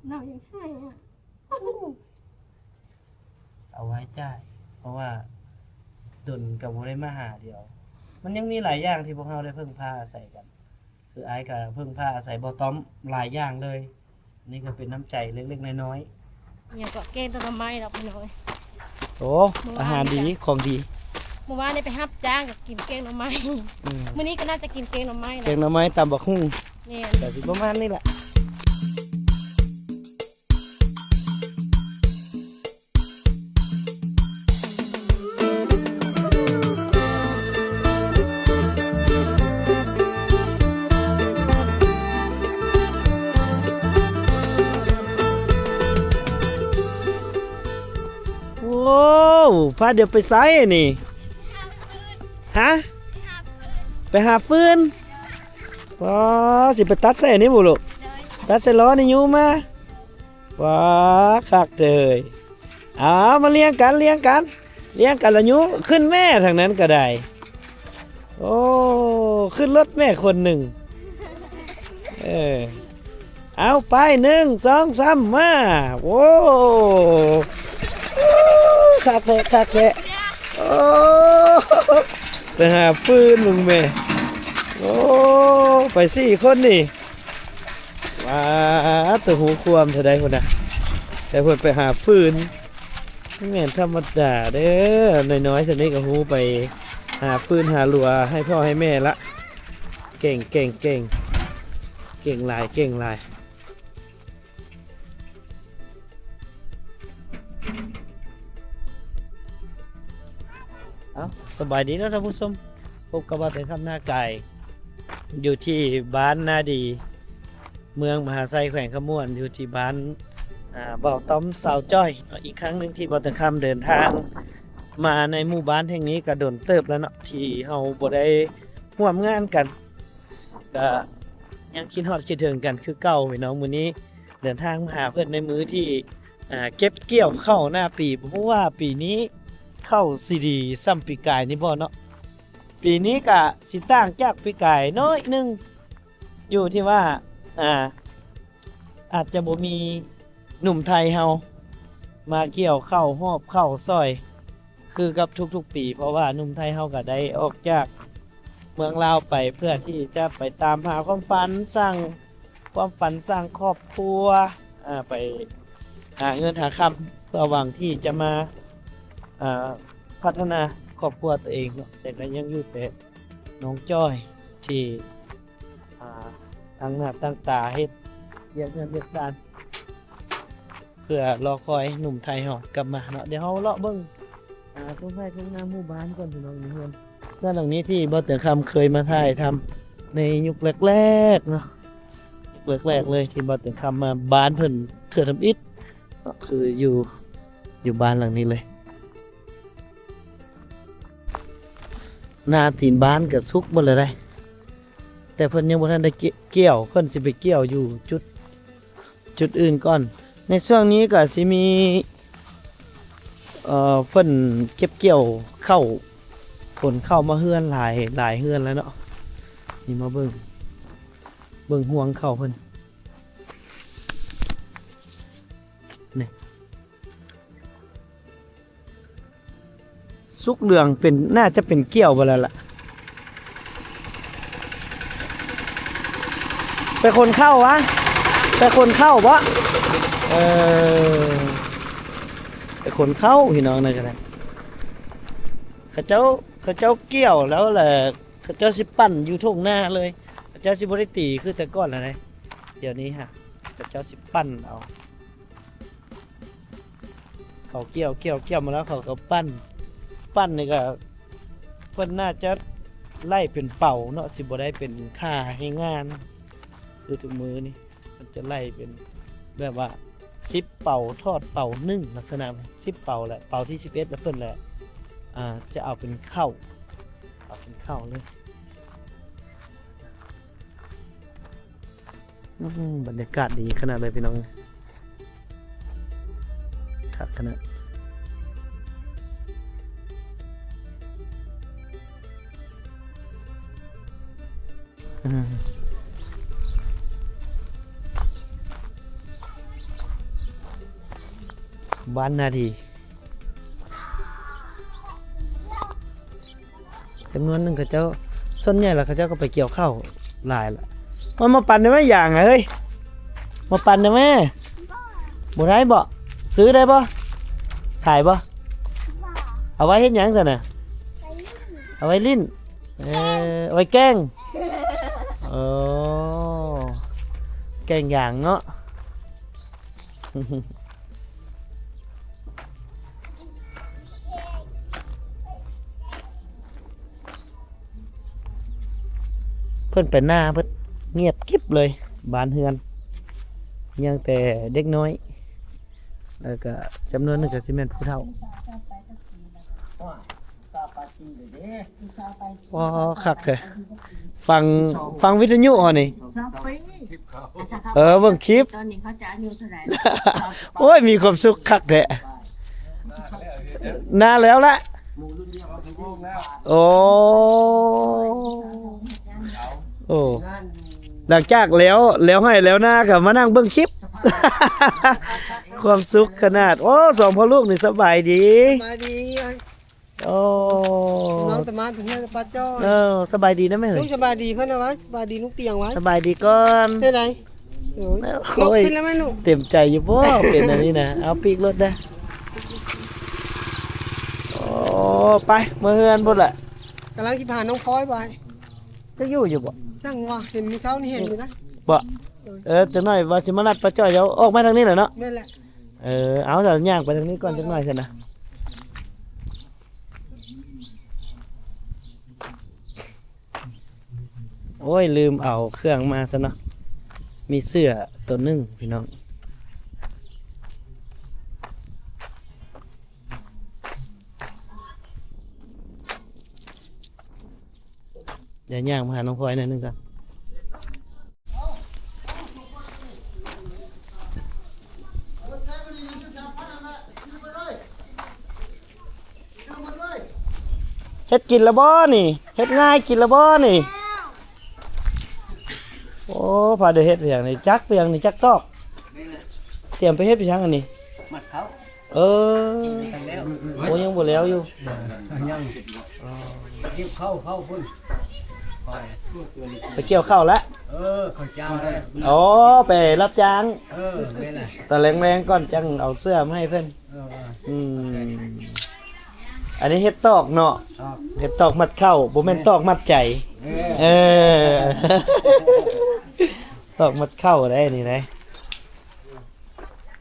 เรายังให้อ่ะเอาไว้จ่ายเพราะว่าดนกับบ่ได้มาหาเดียว มันยังมีหลายอย่างที่พวกเราได้พึ่งพาอาศัยกัน คืออ้ายก็พึ่งพาอาศัยบ่ต้อมหลายอย่างเลย นี่ก็เป็นน้ำใจเล็กๆน้อยอย่าเกาะเกณฑ์ต้นไม้เราพี่น้อย ๆโอ้อาหารดีของดี เมื่อวานนี่ไปรับจ้างกับกินแกงหน่อไม้มื้อนี้ก็น่าจะกินแกงหน่อไม้แห แก ละ งหน่อไม้ตำบักหุ่ง เนี่ย แต่สิประมาณนี้แหละโอ้พาเดี๋ยวไปไสนี่ฮะไปหาฟืนว้าสิไปตัดใส่นี่บ่ลูกตัดใส่ล้อนี่อยู่มาว้าคักเลยเอามาเลี้ยงกันเลี้ยงกันเลี้ยงกันแล้วอยู่ขึ้นแม่ทางนั้นก็ได้โอ้ขึ้นรถแม่คนหนึ่งเอาไป1 2 3มาโอ้คักเลยคักเลยโอ้ไปหาฟืนมึงแม่โอ้ไป4 คนนี่ว้าตัวหูความเท่าใดพุ่นน่ะแต่เพิ่นไปหาฟืนแม่นธรรมดาเด้อน้อยๆซั่นนี้ก็ฮู้ไปหาฟืนหาหลัวให้พ่อให้แม่ละเก่งเก่งเก่งเก่งหลายเก่งหลายสบายดีเนาะท่านผู้ชมพบกับว่าแต่คำหน้ากายอยู่ที่บ้านนาดีเมืองมหาไซแขวงขมวนอยู่ที่บ้านบ่าวต้อมสาวจ้อยอีกครั้งหนึ่งที่บ่าวแต่คำเดินทางมาในหมู่บ้านแห่งนี้ก็โดนเติบแล้วเนาะที่เฮาบ่ได้ร่วมงานกันก็ยังคิดฮอดคิดถึงกันคือเก่าพี่น้องมื้อนี้เดินทางมาหาเพิ่นในมื้อที่เก็บเกี่ยวข้าวหน้าปีเพราะว่าปีนี้เข้าสิดีซ้ำปีกายนี่บ่เนาะปีนี้ก็สิต่างจากปีกายน้อยนึงอยู่ที่ว่าอาจจะบ่มีหนุ่มไทยเฮามาเกี่ยวข้าวหอบข้าวซอยคือกับทุกๆปีเพราะว่าหนุ่มไทยเฮาก็ได้ออกจากเมืองลาวไปเพื่อที่จะไปตามหาความฝันสร้างความฝันสร้างครอบครัวไปหาเงินหาคำเพื่อหวังที่จะมาพัฒนาครอบครัวตัวเองเนาะแต่ก็ยังอยู่แต่น้องจ้อยที่ตั้งหน้าตั้งตาเฮ็ดเรียกเงินเรียกการเพื่อรอคอยหนุ่มไทยเฮากลับมาเนาะเดี๋ยวเฮาเลาะเบิ่งทุ่งไร่ทุ่งนาหมู่บ้านก่อนพี่น้องเพื่อนด้านหลังนี้ที่บ่เตือนคำเคยมาถ่ายทำในยุคแรกๆเนาะยุคแรกๆเลยที่บ่เตือนคำมาบ้านเพิ่นเถื่อทำอิฐก็คืออยู่บ้านหลังนี้เลยหน้าตีนบ้านก็สุกหมดเลยได้แต่เพิ่นยังบ่ทันได้เกี่ยวเพิ่นสิไปเกี่ยวอยู่จุดอื่นก่อนในช่วงนี้ก็สิมีเพิ่นเก็บเกี่ยวเข้าผลเข้ามาเฮือนหลายเฮือนแล้วเนาะนี่มาเบิ่งห่วงเข้าเพิ่นนี่สุกเหลืองเป็นน่าจะเป็นเกี่ยวบ่แล้วล่ะไปคนเข้าวะไปคนเข้าบ่ไปคนเข้าพี่น้องนั่นก็ได้เขาเจ้าเกี่ยวแล้วแหละเขาเจ้าสิปั่นอยู่ทุ่งหน้าเลยเขาเจ้าสิบ่ได้ตีคือแต่ก่อนแล้วนะเดี๋ยวนี้ฮะเขาเจ้าสิปั่นเอาเขาเกี่ยวมาแล้วเขาก็ปั่นนี่ก็เพิ่นน่าจะไล่เป็นเป่าเนาะสิบ่ได้เป็นค่าให้งานคือทุกมือนี่มันจะไล่เป็นแบบว่า10 เป่าทอดเป่า1ลักษณะ10 เป่าแหละเป่าที่11แล้วเพิ่นแหละจะเอาเป็นข้าวเลยบรรยากาศดีขนาดเลยพี่น้องครับขนาด บ้านนาดีจำนวนหนึ่งเขาเจ้าส่วนใหญ่แล้วเขาเจ้าก็ไปเกี่ยวข้าวหลายละมันมาปั่นได้ไหมอย่างอะเฮ้ยมาปั่นได้ไหมบ่ได้บ่ซื้อได้บ่ขายบ่เอาไว้เฮ็ดหยังซะน่ะเอาไว้ลิ้นเอาไว้แกงโอ้แกงอย่างเนาะ เพิ่นไปหน้าเพิ่นเงียบกิ๊บเลยบ้านเฮือนยังแต่เด็กน้อยแล้วก็จำนวนหนึงก็สิแม่นผู้เฒ่าว้าคักเลยฟังวิทยุอ่อนี่เบิ่งคลิป ตอนนี้เขาจะอายุเท่าไหร่ โอ้ยมีความสุขคักแท้นานแล้วละโอ้โอ้หลังจากแล้วให้แล้วหน้าก็มานั่งเบิ่งคลิป ความสุขขนาดโอ้สองพ่อลูกนี่สบายดี มาดี โอ้ น้องตะมานถึงให้ป้าจ้อย สบายดีนะแม่เฮ้ ลู ย กสบายดีเพื่อนนะวะสบายดีลูกเตียงไว้ สบายดีก่อน เป็นไรโอ้ยล โอ้ ก ย ขึ้นแล้วไหมลูก เต็มใจอยู่บ่ เป็นอันนี้นะเอาปีกรถได้โอ้ไปมาเฮือนพุ่นล่ะ กำลังที่ผ่านน้องพลอยไป จะอยู่บ่ ช่างว่าเห็นเมื่อเช้านี่เห็นอยู่นะ บ่จังหน่อยว่าสิมานัดป้าจ้อยเดี๋ยวออกมาทางนี้แหละเนาะ นั่นแหละ เอาแต่ย่างไปทางนี้ก่อนจังหน่อยซั่นนะโอ้ยลืมเอาเครื่องมาซะเนาะมีเสื้อตัวหนึงพี่น้องเดี๋ยวย่างมาหาน้องพลอยหน่อยหนึงก่อนเฮ็ดกินและบ่นี่เฮ็ดง่ายกินและบ่นี่โอ้พาเดี๋ยวเฮ็ดเพียงนี่จักเพียงนี่จักตอกเตรียมไปเฮ็ดไปชังอันนี้ มัดเขา โอ้ยังบ่แล้วอยู่ ยังเก็บเข้าพุ่น ไปเกี่ยวข้าวแล้ว เขาจ้างได้ อ๋อไปรับจ้าง ไม่น่ะ แต่แรงๆก่อนจังเอาเสื้อมาให้เพิ่นอืมอันนี้เฮ็ดตอกเนาะเฮ็ดตอกมัดเข้าบ่แม่นตอกมัดใจเออ ตอกมัดเข้าได้นี่นะ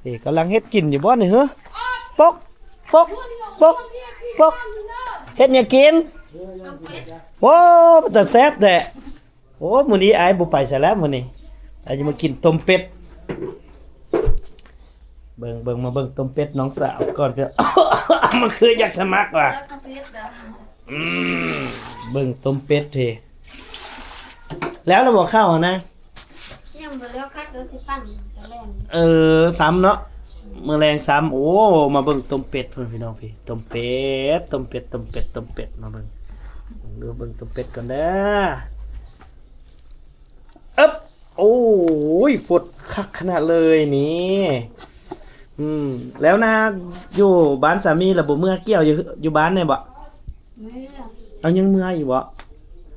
นี่กำลังเฮ็ดกินอยู่บ่นี่เหรอปกปกปกปกเฮ็ดหยังกินโอ้มันจะแซ่บแท้โอ้มื้อนี้อ้ายบ่ไปซะแล้วมื้อนี้อ้ายจะมากินต้มเป็ดเบิ่งมาเบิ่งต้มเป็ดน้องสาวก่อนเพื่อ มันคืออยากสมัครว่ะเบิ่งต้มเป็ดเถแล้วเราบอกข้าวเหรอนะ ยังบ่แล้วคัดเดี๋ยวสิปั้นจะแล่น ซ้ำเนาะมื้อแรงซ้ำโอ้มาเบิ่งต้มเป็ดเพิ่นพี่น้องพี่ต้มเป็ดมาเบิ่งดูเบิ่งต้มเป็ดก่อนเด้ออึ๊บโอ้ยฝดคักขนาดเลยนี่แล้วนะอยู่บ้านสามีแล้วบ่เมื่อเกี่ยวอยู่บ้านเนี่ยบ่ มื้อ เอายังเมื่ออีกบ่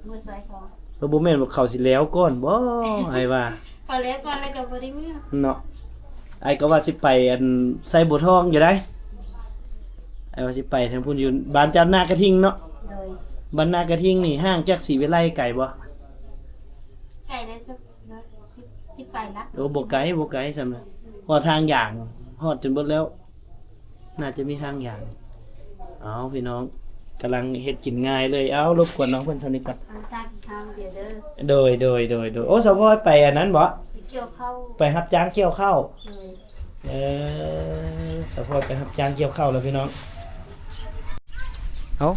มื้อใส่ของ แล้วบ่แม่นว่าเขาสิแล้วก่อนบ่ไอ้ว่า พอแล้วก่อนแล้วก็บ่ได้มื้อ เนาะไอ้ก็ว่าสิไปอันใส่บัวทองอยู่ได้ไอ้ว่าสิไปทางพุ่นอยู่บ้านเจ้าหน้ากระทิงเนาะ โดย บ้านนากระทิงนี่ห่างจากศรีวิไลไกลบ่ ไก่ได้สักสิบไปละ โอ้บ่ไกลซั่นน่ะฮอดทางอย่างฮอดจนเบิดแล้ว น่าจะมีทางอย่างเอาพี่น้องกำลังเฮ็ดกินง่ายเลยเอารบกวนน้องเพิ่นเท่านี้ก่อน อันตากินข้าวเดี๋ยวเด้อ โดยโอ้สาวพอยไปอันนั้นบ่ ไปเกี่ยวข้าว ไปรับจ้างเกี่ยวข้าว เลย สาวพอยไปรับจ้างเกี่ยวข้าวแล้วพี่น้องเอา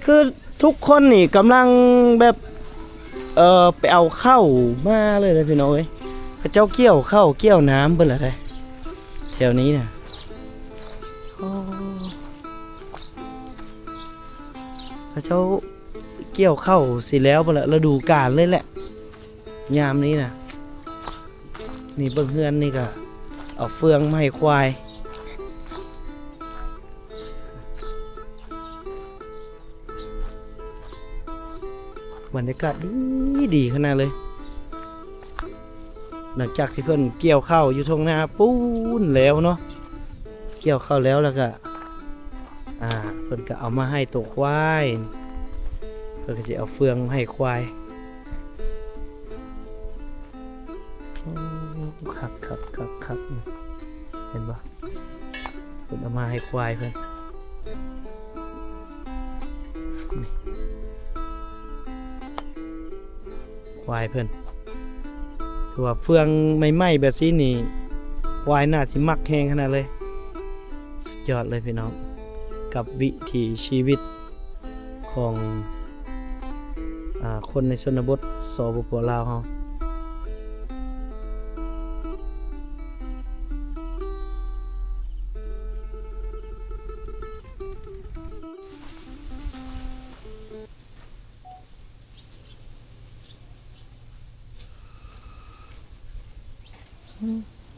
คือทุกคนนี่กำลังแบบไปเอาข้าวมาเลยนะพี่น้องเอ้ยเขาเจ้าเกี่ยวข้าวเกี่ยวน้ำเบิ่นล่ะได้แถวนี้น่ะโอ้เขาเจ้าเกี่ยวข้าวสิแล้วบ่ล่ะฤดูกาลเลยแหละยามนี้น่ะนี่เบิ่งเฮือนนี่ก็ เอาเฟืองมาให้ควายบรรยากาศดีขนาดเลยหลังจากที่เพิ่นเกี่ยวข้าวอยู่ทงนาปูนแล้วเนาะเกี่ยวข้าวแล้วก็เพิ่นก็เอามาให้ตัวควายเพิ่นก็จะเอาเฟืองมาให้ควายครับเห็นปะเพิ่นเอามาให้ควายเพิ่นควายเพิ่นคือว่าเฟืองใหม่ๆแบบนี้นี่ควายน่าสิมักแฮงขนาดเลยสุดยอดเลยพี่น้องกับวิถีชีวิตของคนในชนบทสปป.ลาวเฮา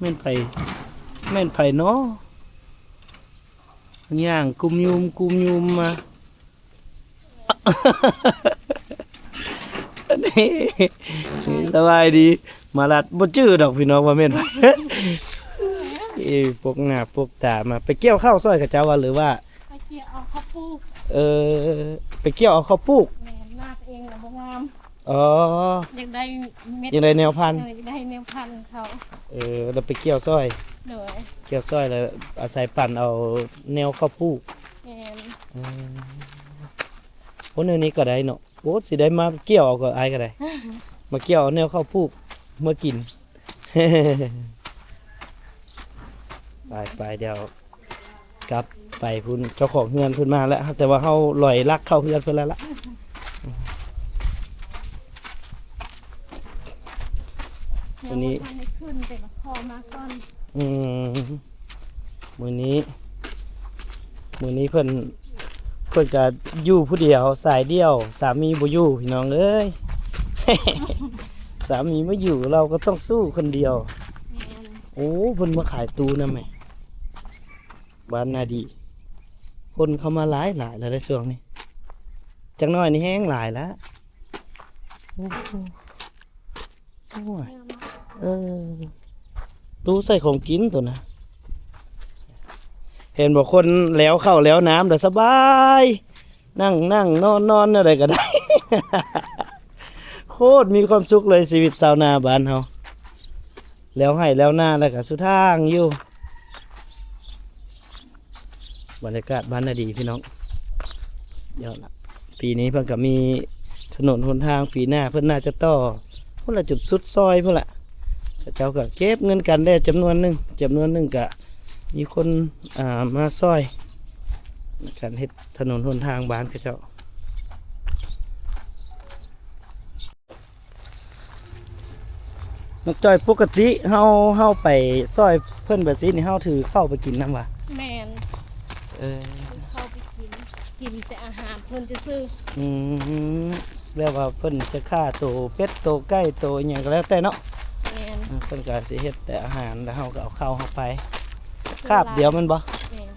แม่นไผเนาะย่างกุมยุมมา นี่สบายดีมาลัดบ่จื้อดอกพี่น้องว่าแม่นไผ พวกหน้าพวกตามาไปเกี่ยวข้าวซอยกับเจ้าว่าหรือว่า ไปเกี่ยวเอาข้าวปลูก ไปเกี่ยวเอาข้าวปลูก แม่นาเองน่ะบ่งาม อ๋อ อยากได้เม็ด ยังได้แนวพันธุ์ อยากได้แนวพันธุ์เขา เราไปเกี่ยวซอย เหนื่อย เกี่ยวซอยแล้วอาศัยปั่นเอาแนวข้าวปลูก แม่น โอ้แนวนี้ก็ได้เนาะโอ้สิได้มาเกี่ยวเอาก็อายก็ได้ มาเกี่ยวเอาแนวข้าวปลูกเมื่อกิน ไปเดี๋ยวกลับไปพุ่นเจ้าของเฮือนพุ่นมาแล้วแต่ว่าเฮาลอยลักเข้าเฮือนเพิ่นแล้วล่ะวันนี้ ยังบ่ทันได้ขึ้นแต่ละพอมาก่อน มื้อนี้เพิ่นก็อยู่ผู้เดียวสายเดียวสามีบ่อยู่พี่น้องเอ้ย สามีไม่อยู่เราก็ต้องสู้คนเดียว แม่น โอ้เพิ่นมาขายตูนะแม่บ้านนาดีคนเข้ามาหลายแล้วในช่วงนี้จังน้อยนี่แห้งหลายแล้วโอ้ยตู้ใส่ของกินตัวนะเห็นบอกคนแล้วเข้าแล้วน้ำเดี๋ยวสบายนั่งนอนอะไรก็ได้ โคตรมีความสุขเลยชีวิตชาวนาบ้านเฮาแล้วให้แล้วหน้าแล้วก็สุดทางอยู่บรรยากาศบ้านนาดีพี่น้องเดี๋ยวละปีนี้เพิ่นก็มีถนนหนทางปีหน้าเพิ่นน่าจะต่อเพิ่นละจุดสุดซอยเพิ่นละเจ้าก็เก็บเงินกันได้จำนวนหนึ่งก็มีคนมาซอยการเฮ็ดถนนหนทางบ้านเขาเจ้าน้องจ้อยปกติเฮาไปซอยเพิ่นแบบนี้นี่เฮาถือเข้าไปกินน้ำวะ แม่นเข้าไปกินแต่อาหารเพิ่นจะซื้อ เรียกว่าเพิ่นจะฆ่าโตเป็ดโตไก่โตอหย่างก็แล้วแต่เนาะ แม่น เพิ่นก็สิเฮ็ดแต่อาหารแล้วเฮาก็เอาข้าวเฮาไปคาบเดียวมันบ่ แม่น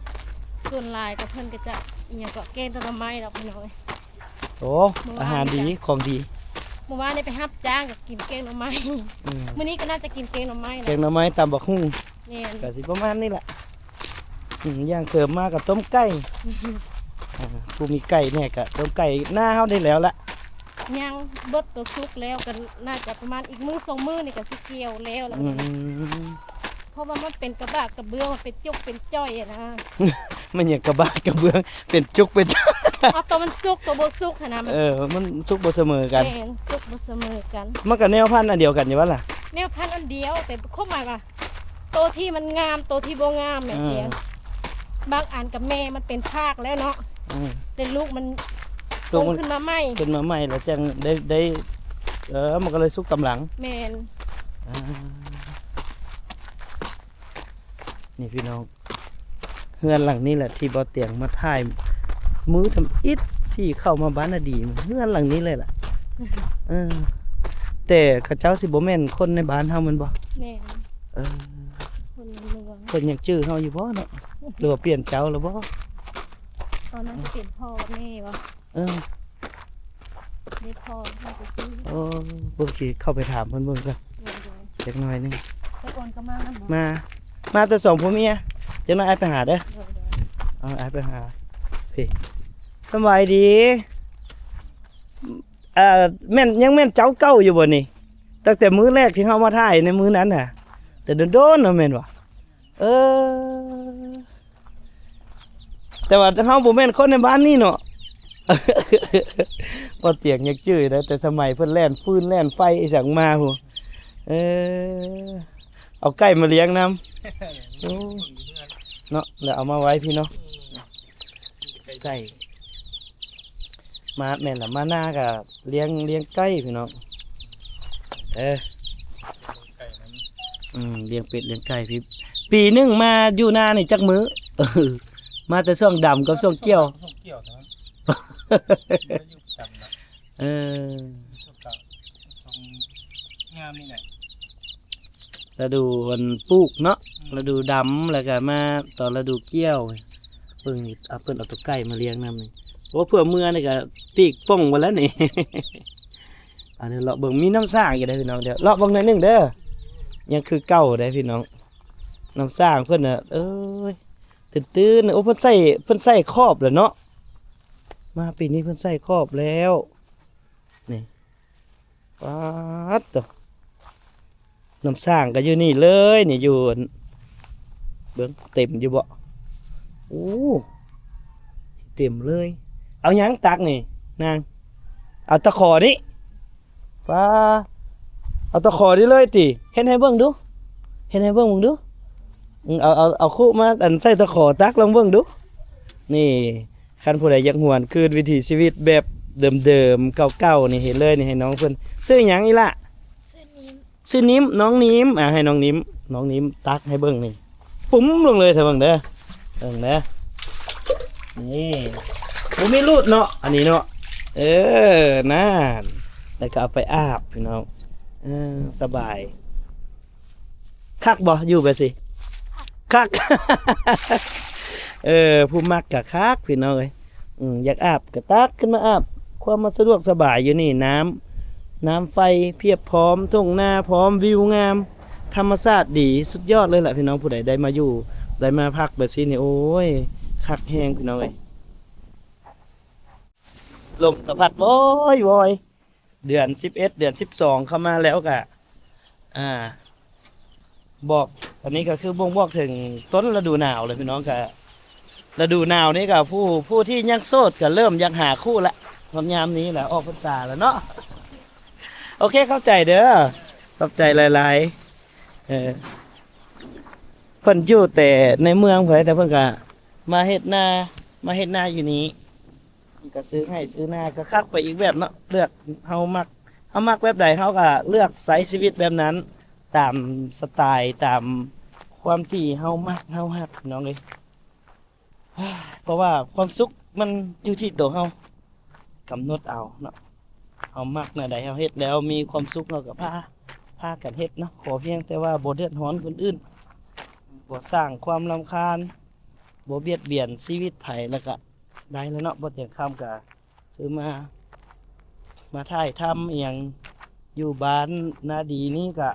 ส่วนหลายก็เพิ่นก็จะอีหยังก็แกงต้นไม้ดอกพี่น้อย โอ้อาหารดีของดี เมื่อวานได้ไปรับจ้างก็กินแกงหน่อไม้มื้อนี้ก็น่าจะกินแกงหน่อไม้ แก นะ งหน่อไม้ตำบักหุ่ง แม่น ก็สิประมาณนี้แหละย่างเคิมมากับต้มไก่ผู้มีไก่เนี่ยก็ต้มไก่หน้าเฮาได้แล้วละ ย่างเบิดตัวสุกแล้วก็น่าจะประมาณอีกมื้อ2มื้อนี่ก็สิเกี่ยวแล้วล่ะเพราะว่ามันเป็นกระบะกระเบื้องมันเป็นจุกเป็นจ้อยอะนะ มันอย่างกระบะกระเบื้องเป็นจุกเป็น เอาตัวมันสุกตัวบ่สุกหั่นนะมัน มันสุกบ่เสมอกัน แม่นสุกบ่เสมอกัน มันก็แนวพันธุ์อันเดียวกันอยู่ว่าล่ะ แนวพันธุ์อันเดียวแต่ความหมายว่าตัวที่มันงามตัวที่บ่งามแม่เทียนบางอันกับแม่มันเป็นภาคแล้วเนาะแต่ลูกมันโตขึ้นมาใหม่ ขึ้นมาใหม่แล้วจังได้มันก็เลยสุกกำลัง แม่น นี่พี่น้องเฮือนหลังนี้แหละที่บ่เตียงมาถ่ายมือทำอิฐที่เข้ามาบ้านนาดีเฮือนหลังนี้เลยล่ะแต่เขาเจ้าสิบ่แม่นคนในบ้านเฮามันบ่ แม่นคนละหนึ่ง พิ่นยังชื่อเฮาอยู่บ่เนาะหรือว่าเปลี่ยนเจ้าแล้วบ่ ตอนนั้นจะเปลี่ยนพ่อกับแม่วะ เออ ได้พ่อแม่ก็ซื้อ โอ้บ่สิเข้าไปถามเพิ่นเบิ่งก่อน เดี๋ยว จักหน่อยหนึง แต่ก่อนก็มานะหมอ มาแต่สองผัวเมียจักหน่อยอ้ายไปหาเด้อ เดี๋ยว เอาอ้ายไปหาพี่สำบายดีแม่นยังแม่นเจ้าเก่าอยู่บ่นี่ตั้งแต่มื้อแรกที่เฮามาถ่ายในมื้อนั้นน่ะแต่โดนๆเนาะแม่นบ่เออแต่ว่าเฮาบ่แม่นคนในบ้านนี่เนาะ บ่เตียงยังจื้อนะแต่สมัยเพิ่นแล่นฟืนแล่นไฟอีสังมาพู้เออเอาไก่มาเลี้ยงนำโอ้เนาะแล้วเอามาไว้พี่เนาะไก่มาแม่นล่ะมาหน้าก็เลี้ยงไก่พี่น้องเลี้ยงเป็ดเลี้ยงไก่พี่ปีหนึงมาอยู่หน้านี่จักมื้อ มาแต่ช่วงดำกับช่วงเกี่ยว เออ งามนี่แหละ ฤดูวันปลูกเนาะฤดูดำแล้วก็มาตอนฤดูเกี่ยวเพิ่งนี่เอาเพิ่นเอาตัวไก่มาเลี้ยงนำนี่โอ้เพื่อเมื่อนี่ก็ปีกป่องหมดแล้วนี่ อันนี้เลาะเบิ่งมีน้ำสร้างอยู่ได้อพี่น้องเดี๋ยวเลาะเบิ่งหน่อยหนึงเด้อยังคือเก่าได้อพี่น้องน้ำสร้างเพิ่นน่ะเอ้ยตื่นๆโอ้เพิ่นใส่ครอบแล้วเนาะมาปีนี้เพิ่นใส่ครอบแล้วนี่ป๊าดตัวน้ำสร้างก็อยู่นี่เลยนี่อยู่เบิ่งเต็มอยู่บ่โอ้เต็มเลยเอาหยังตักนี่นางเอาตะขอนี่ป้าเอาตะขอนี่เลยติเฮ็ดให้เบิ่งดูเฮ็ดให้เบิ่งดูเอาคู่มาอันใส่ตะขอตักลองเบิ่งดูนี่คันผู้ใดอยากหวนคืนวิถีชีวิตแบบเดิมๆเก่าๆนี่เห็นเลยนี่ให้น้องเพิ่นซื้อหยังอีล่ะ ชื่อนิ้มน้องนิ้มให้น้องนิ้มตักให้เบิ่งนี่ปุ้มลงเลยเถอะเบิ่งเด้อเบิ่งเด้อนี่บ่มีรูดเนาะอันนี้เนาะนั่นแล้วก็เอาไปอาบพี่น้องสบายคักบ่อยู่ไปสิคัก ผู้มักก็คักพี่น้องเอ้ยอยากอาบก็ตักขึ้นมาอาบความมาสะดวกสบายอยู่นี่น้ำไฟเพียบพร้อมทุ่งนาพร้อมวิวงามธรรมชาติดีสุดยอดเลยแหละพี่น้องผู้ใดได้มาอยู่ได้มาพักแบบนี้นี่โอ้ยคักแห้งพี่น้องเอ้ยลมสะพัดโอยเดือน11เดือน12เข้ามาแล้วกะบอกอันนี้ก็คือบ่งบอกถึงต้นฤดูหนาวเลยพี่น้องกะฤดูหนาวนี่ก็ผู้ที่ยังโสดก็เริ่มอยากหาคู่ละตอนยามนี้แหละออกพรรษาแล้วเนาะโอเคเข้าใจเด้อเข้าใจหลายๆเพิ่นอยู่แต่ในเมืองเพิ่นแต่เพิ่นก็มาเฮ็ดนาอยู่นี้ก็ซื้อให้ซื้อนาก็คักไปอีกแบบเนาะเลือกเฮามักแบบใดเฮาก็เลือกใช้ชีวิตแบบนั้นตามสไตล์ตามความที่เฮามักเฮาฮักน้องเอ้ยเพราะว่าความสุขมันอยู่ที่ตัวเฮากำหนดเอาเนาะเฮามักแนวใดเฮาเฮ็ดแล้วมีความสุขเฮาก็พากันเฮ็ดเนาะขอเพียงแต่ว่าบ่เดือดร้อนคนอื่นบ่สร้างความรำคาญบ่เบียดเบียนชีวิตไผแล้วก็ได้แล้วเนาะบ่เที่ยงค่ำก็คือมาถ่ายทำอีหยังอยู่บ้านนาดีนี่ก็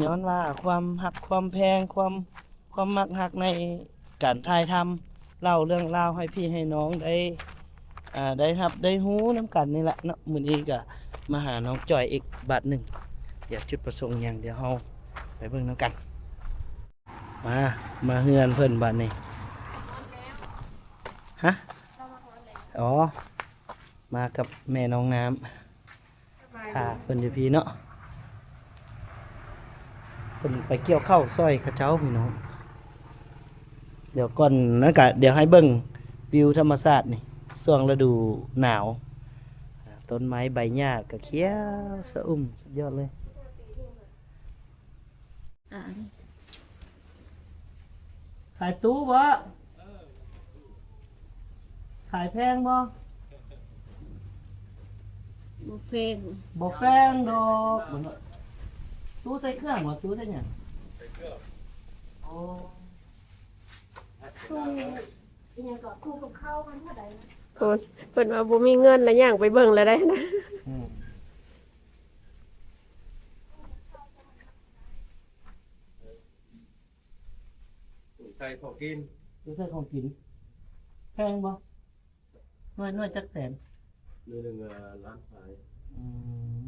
ย้อนว่าความฮักความแพงความมักฮักในการถ่ายทำเล่าเรื่องราวให้พี่ให้น้องได้ครับได้ฮู้น้ำกันนี่แหละเนาะมื้อนี้ก็มาหาน้องจอยอีกบาทหนึ่งเดี๋ยวจุดประสงค์อย่างเดี๋ยวเฮาไปเบิ่งน้ำกันมาเฮือนเพิ่นบาทนี้ฮะอ๋อมากับแม่น้องน้ำค่ะเพิ่นอยู่พี่เนาะเพิ่นไปเกี่ยวข้าวซอยเขาเจ้าพี่น้องเดี๋ยวก่อนนะกะเดี๋ยวให้เบิ่งวิวธรรมชาตินี่ช่วงฤดูหนาวต้นไม้ใบหญ้าก็เขียวสะสุดยอดเลยขายตู้บ่ขายแพงบ่บ่แพง บ่แพงดอกตู้ใส่เครื่องบ่ตู้ใส่หยังใส่เครื่องอ๋อ ตู้อีหยังก็ตู้กับข้าวมันเท่าใดนะ โอ้เพิ่นว่าบ่มีเงินแล้วย่างไปเบิ่งแล้วได้นะ อืมใส่ของกิน ดูใส่ของกินแพงบ่น้อยจักแสน มือหนึ่งร้านขาย อืม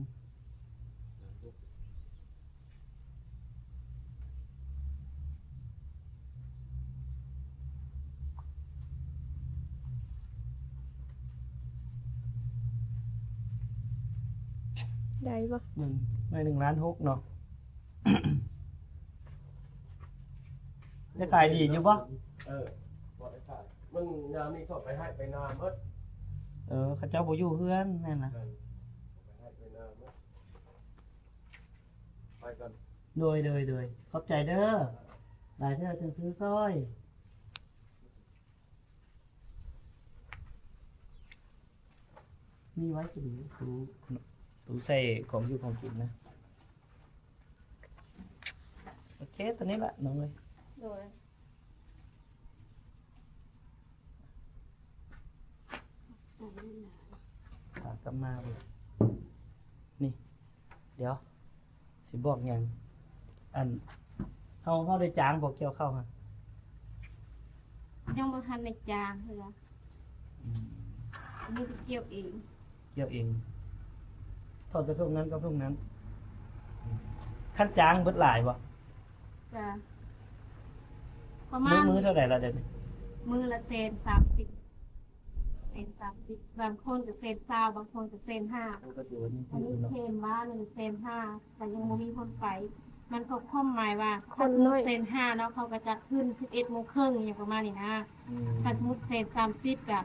ได้บ่ ไม่1.6 ล้านเนาะ จะขายดีอยู่บ่ บ่ได้ขายมึงยามนี้เขาไปให้ไปนาเมด เขาเจ้าบ่อยู่เฮือนนั่นน่ะ ไปให้ไปนาเมดไปกัน โดยขอบใจเด้อหลายเทื่อจึงซื้อซอย มีไว้กินตู้ใส่ของอยู่ของกินนะ โอเคตอนนี้ละน้องเลย โดย กลับมาเลยนี่ เดี๋ยว สิบอกหยังอันเขาได้จ้างบอกเกี่ยวเข้าฮะ ยังบ่ทันในจางเฮืออันนี้ก็เกี่ยวเอง เกี่ยวเองทอดกระทงนั้นก็ทุ่งนั้นขั้นจ้างเบิดหลายบ่ จ้ะประมาณ มือเท่าไหร่ละเดี๋ยวนี้ มือละเศษ30บางคนก็เศษ20บางคนก็เศษ5 ก็ถือว่านี่ อันนี้ เนาะ เทมบ้าน1เศษ5แต่ยังบ่มีคนไป มันก็ความหมายว่า ค ถ้าน สมมุ น้อย ติเศษ5เนาะเขาก็จะขึ้น 11:30อย่างประมาณนี้นะ อืม ถ้าสมมุติเศษ30ก็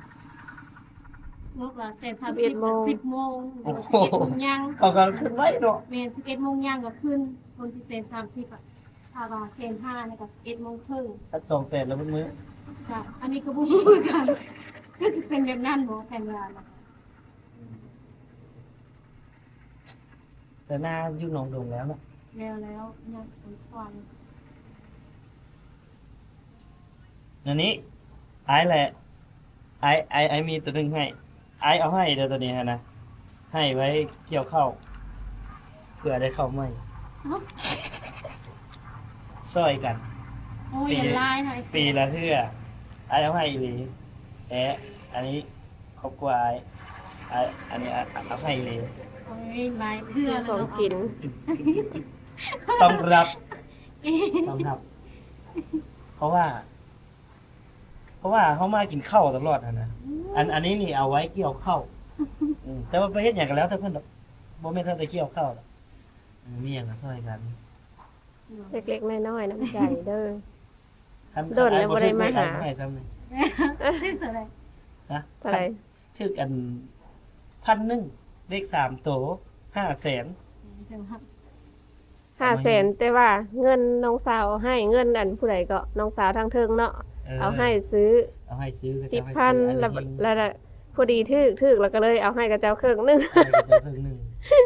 สมมุติว่าเศษ30 11 ก็ โมง 10 โมงหรือว่า11 โมงยัง เขาก็ขึ้นไว้เนาะ แม่น11 โมงยังก็ขึ้น คนที่เศษ30อ่ะถ้าว่าเศษ5นี่ก็11 โมงครึ่ง ถ้า2 แสนแล้วมื้อ จ้ะอันนี้ก็บ่รู้เหมือนกันก็สิเป็นแบบนั้นบ่แผนงานน่ะ แต่หน้าอยู่หนองดงแล้วเนาะ แล้วยังเป็นควัน อันนี้ไอ้แหละไอ้มีตัวหนึงให้ไอ้เอาให้เดี๋ยวตัวนี้ฮะนะให้ไว้เกี่ยวข้าวเพื่อได้เข้าวใหม่ เอ้า ซอยกัน โอ้ยอย่าลายหน่อย ปีละเทื่อไอ้เอาให้อีหลีแต่อันนี้ครอบครัวไอ้อันนี้เอาให้อีหลี โอ้ยลายเพื่อ ซื้อ เล ข ย องกิน ต้องรับต้องรับ เพราะว่าเขามากินข้าวตลอดนะอันนี้นี่เอาไว้เกี่ยวข้าวแต่ว่าไปเฮ็ดหยังกันแล้วแต่เพิ่นบ่แม่นเท่าได้เกี่ยวข้าวหรอกมีหยังก็ช่วยกัน เล็กๆน้อยๆน้ำใจเด้อ คัน โดนแล้วบ่ได้มาหา ไให้ซ้ำนี่ ที่สุดเลย นะ เท่าไหร่ ถึกอัน1,000เลข3โต500,000 500,000แต่ว่าเงินน้องสาวให้เงินอันผู้ใดก็น้องสาวทางเทิงเนาะเอาให้ซื้อ เอาให้ซื้อก็จะให้ซื้อ 10,000แล้วพอดีถึกแล้วก็เลยเอาให้กับเจ้าครึ่งหนึง ให้กระเจ้าครึ่งหนึง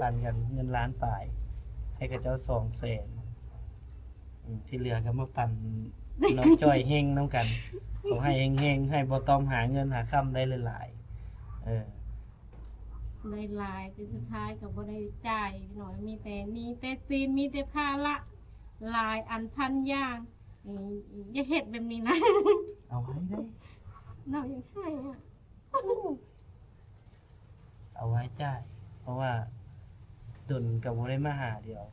ปันกันเงินล้านปลาย ให้กระเจ้า200,000ที่เหลือก็มาปั่นน้องจ้อยเฮงน้ำกันขอให้เฮงๆให้บ่ต้องหาเงินหาค่ำได้หลายๆเลยลายแต่สุดท้ายก็บ่ได้จ่ายหน่อยมีแต่ซีนมีแต่ภาระลายอันพันอย่างอย่าเฮ็ดแบบนี้นะ เอาไว้ได้ เรายังให้อ่ะ เอาไว้จ่าย เพราะว่าดนกับบ่ได้มาหาเดียว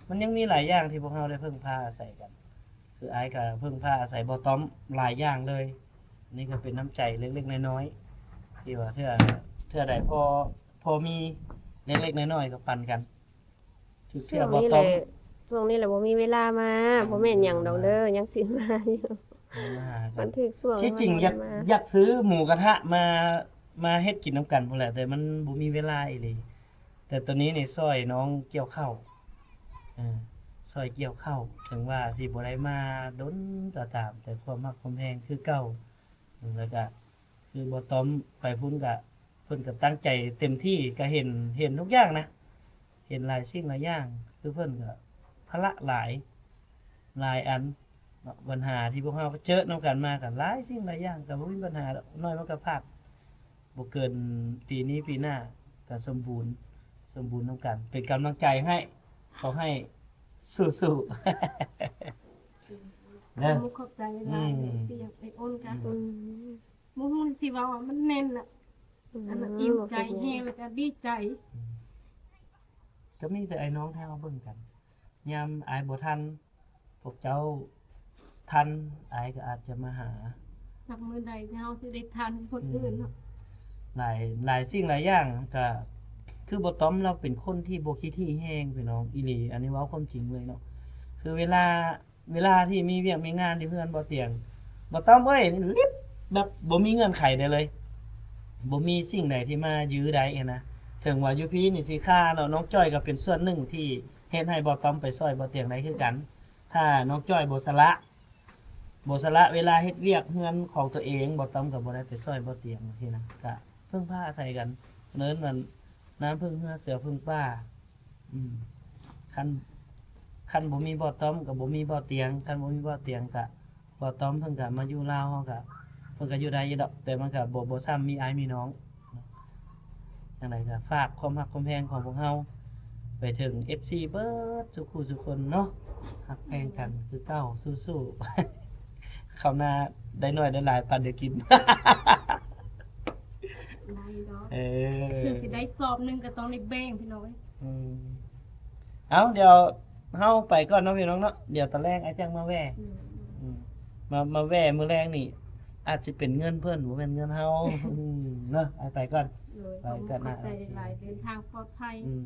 มันยังมีหลายอย่างที่พวกเราได้พึ่งพาอาศัยกัน คืออ้ายก็พึ่งพาอาศัยบ่ต้อมหลายอย่างเลย นี่ก็เป็นน้ำใจเล็กๆน้อยๆที่ว่าเทื่อใดพอมีเล็กๆน้อยๆก็ปันกันทุก ช่ เทื่ ว อง บ่ นี้แห ต้อ ละ ม ช่วงนี้แหละบ่มีเวลามาบ่แม่นหยังดอกเด้อยังสิมาอยู่ มาหากั มัน นถึกช่วง ที่จริงอยาก มัน อยากซื้อหมูกระทะมาเฮ็ดกินน้ำกันพุ่นแหละแต่มันบ่มีเวลาอีหลีแต่ตอนนี้นี่ซอยน้องเกี่ยวข้าวซอยเกี่ยวข้าวถึงว่าสิบ่ได้มาดนก็ตาม แต่ความมักความแพงคือเก่าแล้วก็คือบ่ต้อมไปพุ่นก็เพิ่นก็ตั้งใจเต็มที่ก็เห็นทุกอย่างนะ เห็นหลายสิ่งหลายอย่างคือเพิ่นก็ภาระหลายอัน เนาะปัญหาที่พวกเราเจอนํกันมาก็หลายสิ่งหลายอย่างก็บ่มีปัญหาดอกน้อยมันก็พลาดบ่เกินปีนี้ปีหน้าก็สมบูรณ์นํกัน เป็นกำลังใจให้ขอให้สู้ๆ ขอมุกขอบใจหลายๆที่ยังไอ้อ้นกัน อืม มุกสิว่ามันแน่นอ่ะอันนั้นอิ่มใจแฮงแล้วก็ดีใจ ก็มีแต่ไอ้น้องแท้มาเบิ่งกันยามอายบ่ทันพวกเจ้าทันอายก็อาจจะมาหา จากมือใดที่เฮาสิได้ทานคนอื่นเนาะ หลายสิ่งหลายอย่างก็คือบ่ต้อมเราเป็นคนที่บ่ขี้ที่แห้งพี่น้องอีหลีอันนี้เว้าความจริงเลยเนาะคือเวลาที่มีเวียกมีงานที่เพื่อนบ่เตียงบ่ต้อมเอ้ยลิบแบบบ่มีเงื่อนไขใดเลยบ่มีสิ่งใดที่มายื้อใดนะถึงว่าอยู่พี่นี่สิค่าเนาะน้องจ้อยก็เป็นส่วนหนึ่งที่เฮ็ดให้บ่ต้อมไปซอยบ่เตียงได้คือกัน ถ้าน้องจ้อยบ่สละเวลาเฮ็ดเวียกเฮือนของตัวเองบ่ต้อมก็บ่ได้ไปซอยบ่เตียงจังซี่นะก็พึ่งพาอาศัยกันเนินมันน้ำพึ่งเฮือเสือพึ่งป้าคันบ่มีบ่อต้อมก็บ่มีบ่อเตียงคันบ่มีบ่อเตียงก็บ่อต้อมเพิ่นก็มาอยู่ลาวเฮาก็เพิ่นก็อยู่ได้อยู่ดอกแต่มันก็บ่ซ้ำมีอ้ายมีน้องจังไดก็ฝากความรักความแพงของพวกเฮาไปถึง FC เบิดทุกคู่ทุกคนเนาะรักแพงกันคือเก่าสู้ๆ เข้าหน้าได้น้อยได้หลายปันเดี๋ยวกิน ได้ดอก เออ คือสิได้สอบหนึงก็ต้องได้แบ่งพี่น้อย เอาเดี๋ยวเฮาไปก่อนเนาะพี่น้องเนาะเดี๋ยวตอนแรกไอ้จังมาแว่มาแว่มื้อแรงนี่ อาจจะเป็นเงินเพิ่นบ่แม่นเงินเฮาเนาะไอ้ไปก่อน เลยขอบคุณขอบใจหลายๆเดินทางปลอดภัย อืม